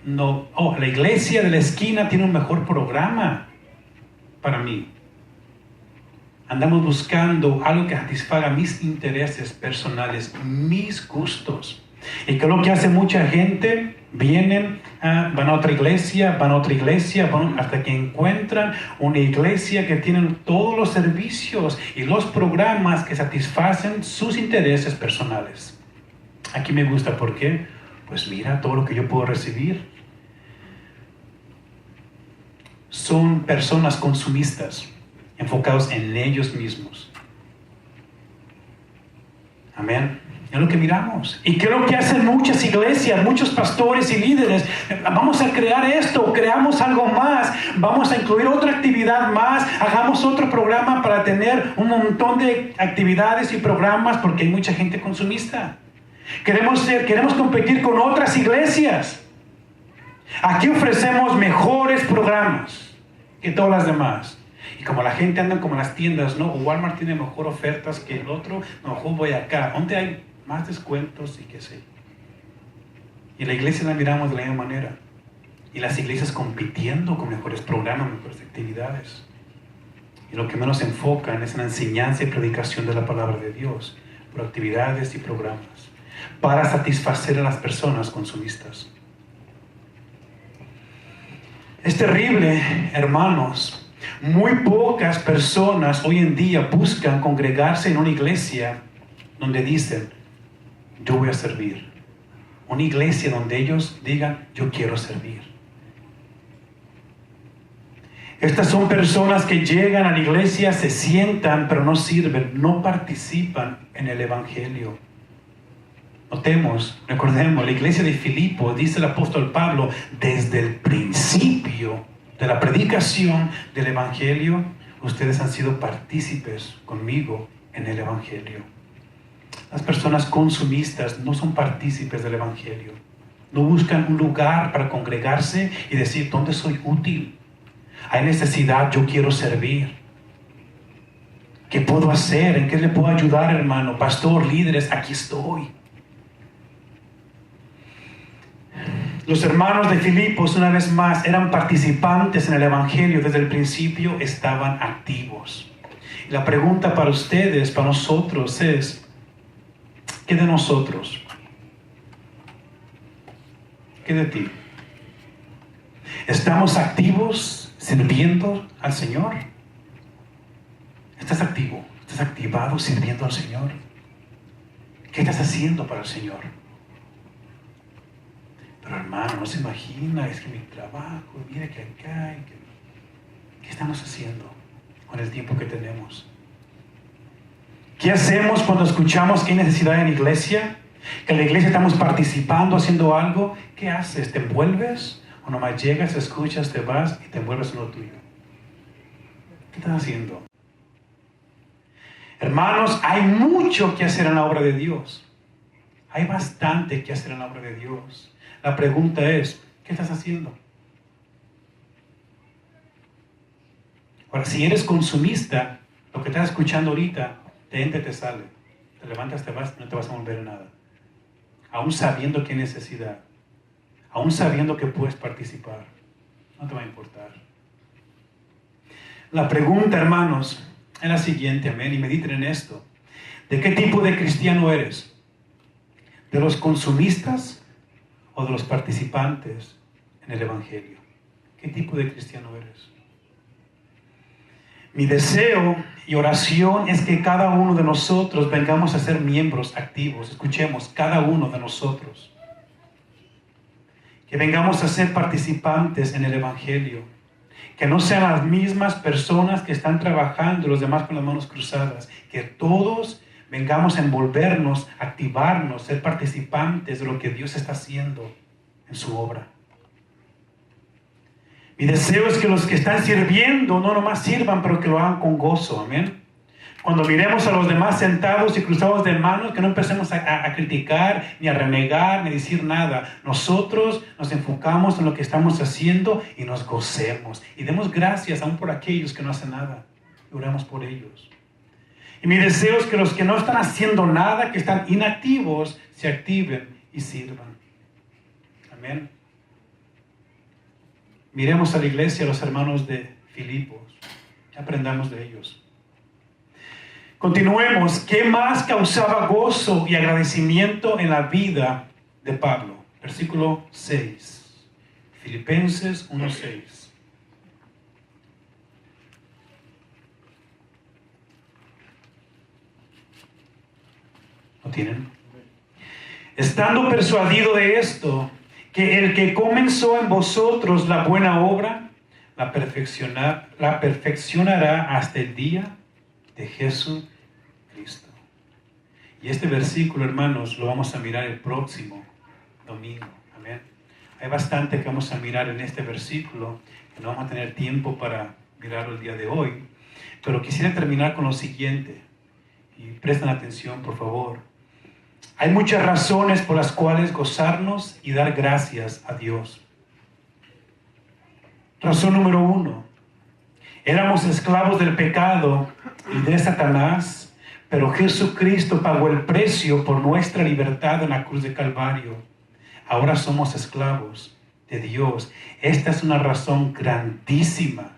No, la iglesia de la esquina tiene un mejor programa para mí. Andamos buscando algo que satisfaga mis intereses personales, mis gustos. ¿Y qué es lo que hace mucha gente? Vienen, van a otra iglesia, hasta que encuentran una iglesia que tiene todos los servicios y los programas que satisfacen sus intereses personales. Aquí me gusta, ¿por qué? Pues mira todo lo que yo puedo recibir. Son personas consumistas, enfocados en ellos mismos. Amén. Es lo que miramos. Y creo que hacen muchas iglesias, muchos pastores y líderes. Vamos a crear esto, creamos algo más, vamos a incluir otra actividad más, hagamos otro programa para tener un montón de actividades y programas, porque hay mucha gente consumista. Queremos competir con otras iglesias. Aquí ofrecemos mejores programas que todas las demás. Y como la gente anda como en las tiendas, ¿no? Walmart tiene mejor ofertas que el otro, mejor voy acá. ¿Dónde hay más descuentos y qué sé? Y la iglesia la miramos de la misma manera. Y las iglesias compitiendo con mejores programas, mejores actividades. Y lo que menos se enfocan es en la enseñanza y predicación de la palabra de Dios, por actividades y programas. para satisfacer a las personas consumistas. Es terrible, hermanos. Muy pocas personas hoy en día buscan congregarse en una iglesia donde dicen, yo voy a servir. Una iglesia donde ellos digan, yo quiero servir. Estas son personas que llegan a la iglesia, se sientan, pero no sirven, no participan en el evangelio. Notemos, recordemos, la iglesia de Filipo, dice el apóstol Pablo, desde el principio de la predicación del evangelio, ustedes han sido partícipes conmigo en el evangelio. Las personas consumistas no son partícipes del evangelio. No buscan un lugar para congregarse y decir, ¿dónde soy útil? Hay necesidad, yo quiero servir. ¿Qué puedo hacer? ¿En qué le puedo ayudar, hermano? Pastor, líderes, aquí estoy. Los hermanos de Filipos, una vez más, eran participantes en el evangelio. Desde el principio estaban activos. Y la pregunta para ustedes, para nosotros es, ¿qué de nosotros? ¿Qué de ti? ¿Estamos activos sirviendo al Señor? ¿Estás activo? ¿Estás activado sirviendo al Señor? ¿Qué estás haciendo para el Señor? Pero hermano, no se imagina, es que mi trabajo, mira que acá, ¿qué estamos haciendo con el tiempo que tenemos? ¿Qué hacemos cuando escuchamos que hay necesidad en la iglesia? Que en la iglesia estamos participando, haciendo algo. ¿Qué haces? ¿Te envuelves? ¿O nomás llegas, escuchas, te vas y te envuelves en lo tuyo? ¿Qué estás haciendo? Hermanos, hay mucho que hacer en la obra de Dios. Hay bastante que hacer en la obra de Dios. La pregunta es, ¿qué estás haciendo? Ahora, si eres consumista, lo que estás escuchando ahorita, de ente te sale. Te levantas, te vas, no te vas a volver a nada. Aún sabiendo que hay necesidad. Aún sabiendo que puedes participar. No te va a importar. La pregunta, hermanos, es la siguiente, amén, y mediten en esto. ¿De qué tipo de cristiano eres? ¿De los consumistas o de los participantes en el evangelio? ¿Qué tipo de cristiano eres? Mi deseo y oración es que cada uno de nosotros vengamos a ser miembros activos. Escuchemos, cada uno de nosotros. Que vengamos a ser participantes en el evangelio. Que no sean las mismas personas que están trabajando, los demás con las manos cruzadas. Que todos vengamos a envolvernos, activarnos, ser participantes de lo que Dios está haciendo en su obra. Mi deseo es que los que están sirviendo no nomás sirvan, pero que lo hagan con gozo, amén. Cuando miremos a los demás sentados y cruzados de manos, que no empecemos a criticar, ni a renegar, ni a decir nada. Nosotros nos enfocamos en lo que estamos haciendo y nos gocemos. Y demos gracias aún por aquellos que no hacen nada. Y oramos por ellos. Y mi deseo es que los que no están haciendo nada, que están inactivos, se activen y sirvan. Amén. Miremos a la iglesia, a los hermanos de Filipos. Aprendamos de ellos. Continuemos. ¿Qué más causaba gozo y agradecimiento en la vida de Pablo? Versículo 6. Filipenses 1:6. ¿Lo tienen? Estando persuadido de esto, que el que comenzó en vosotros la buena obra, la perfeccionará hasta el día de Jesucristo. Y este versículo, hermanos, lo vamos a mirar el próximo domingo. Amén. Hay bastante que vamos a mirar en este versículo, que no vamos a tener tiempo para mirarlo el día de hoy. Pero quisiera terminar con lo siguiente. Y presten atención, por favor. Hay muchas razones por las cuales gozarnos y dar gracias a Dios. Razón número 1. Éramos esclavos del pecado y de Satanás, pero Jesucristo pagó el precio por nuestra libertad en la cruz de Calvario. Ahora somos esclavos de Dios. Esta es una razón grandísima,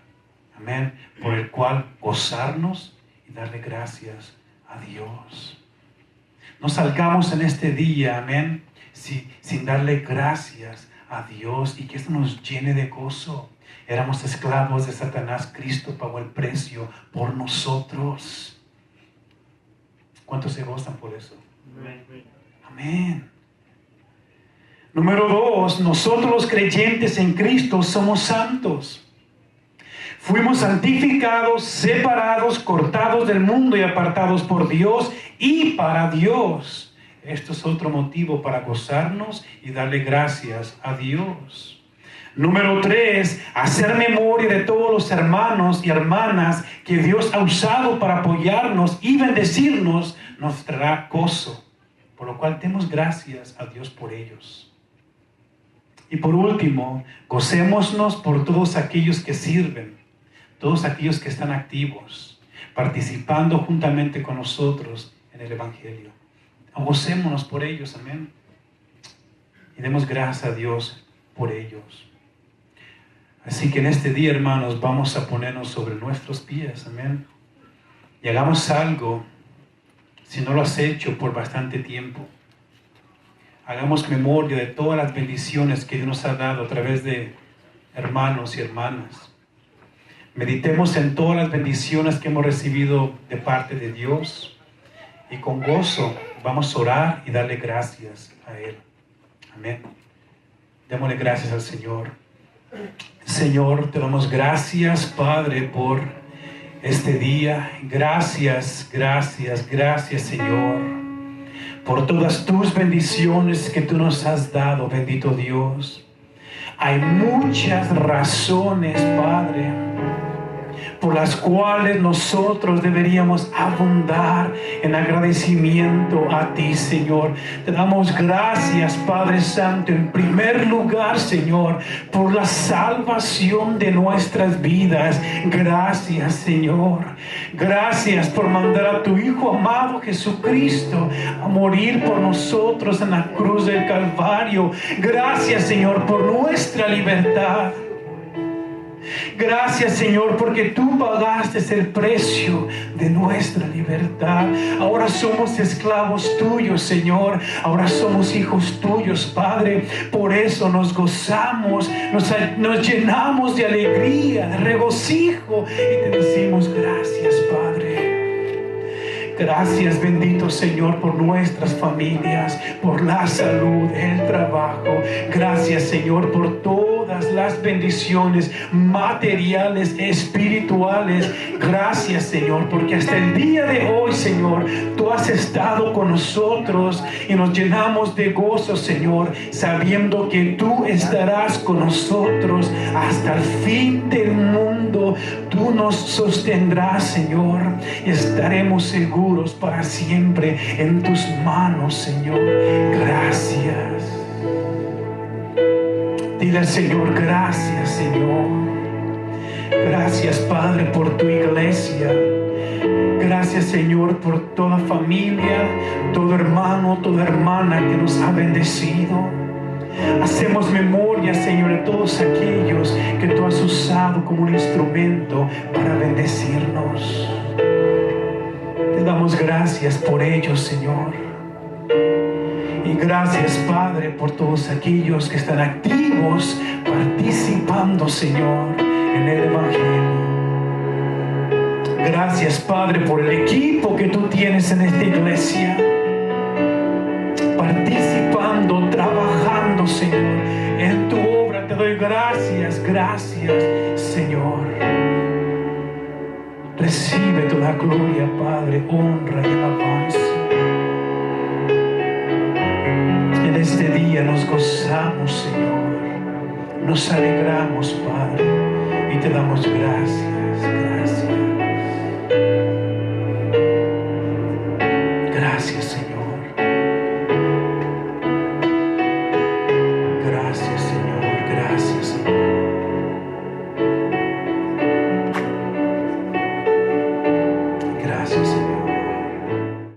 amén, por el cual gozarnos y darle gracias a Dios. no salgamos en este día, amén, sin darle gracias a Dios y que esto nos llene de gozo. Éramos esclavos de Satanás, Cristo pagó el precio por nosotros. ¿Cuántos se gozan por eso? Amén. Número 2, nosotros los creyentes en Cristo somos santos. Fuimos santificados, separados, cortados del mundo y apartados por Dios y para Dios. Esto es otro motivo para gozarnos y darle gracias a Dios. Número 3, hacer memoria de todos los hermanos y hermanas que Dios ha usado para apoyarnos y bendecirnos, nos traerá gozo, por lo cual demos gracias a Dios por ellos. Y por último, gocémonos por todos aquellos que sirven, todos aquellos que están activos, participando juntamente con nosotros en el Evangelio. Gocémonos por ellos, amén. Y demos gracias a Dios por ellos. Así que en este día, hermanos, vamos a ponernos sobre nuestros pies, amén. Y hagamos algo, si no lo has hecho por bastante tiempo. Hagamos memoria de todas las bendiciones que Dios nos ha dado a través de hermanos y hermanas. Meditemos en todas las bendiciones que hemos recibido de parte de Dios. Y con gozo vamos a orar y darle gracias a Él. Amén. Démosle gracias al Señor. Señor, te damos gracias, Padre, por este día. Gracias, gracias, gracias, Señor, por todas tus bendiciones que tú nos has dado, bendito Dios. Hay muchas razones, Padre, por las cuales nosotros deberíamos abundar en agradecimiento a ti, Señor. Te damos gracias, Padre Santo, en primer lugar, Señor, por la salvación de nuestras vidas. Gracias, Señor. Gracias por mandar a tu Hijo amado Jesucristo a morir por nosotros en la cruz del Calvario. Gracias, Señor, por nuestra libertad. Gracias, Señor, porque tú pagaste el precio de nuestra libertad. Ahora somos esclavos tuyos, Señor. Ahora somos hijos tuyos, Padre. Por eso nos gozamos, nos llenamos de alegría, de regocijo y te decimos gracias, Padre. Gracias, bendito Señor, por nuestras familias, por la salud, el trabajo. Gracias, Señor, por todas las bendiciones materiales, espirituales. Gracias, Señor, porque hasta el día de hoy, Señor, tú has estado con nosotros y nos llenamos de gozo, Señor, sabiendo que tú estarás con nosotros hasta el fin del mundo. Tú nos sostendrás, Señor, y estaremos seguros para siempre en tus manos, Señor. Gracias. Dile al Señor, gracias, Señor. Gracias, Padre, por tu iglesia. Gracias, Señor, por toda familia, todo hermano, toda hermana que nos ha bendecido. Hacemos memoria, Señor, de todos aquellos que tú has usado como un instrumento para bendecirnos. Te damos gracias por ellos, Señor. Y gracias, Padre, por todos aquellos que están activos participando, Señor, en el Evangelio. Gracias, Padre, por el equipo que tú tienes en esta iglesia, participando, trabajando, Señor, en tu obra. Te doy gracias, gracias, Señor. Recibe toda gloria, Padre, honra y alabanza. En este día nos gozamos, Señor. Nos alegramos, Padre, y te damos gracias, gracias. Gracias, Señor. Gracias, Señor. Gracias, Señor.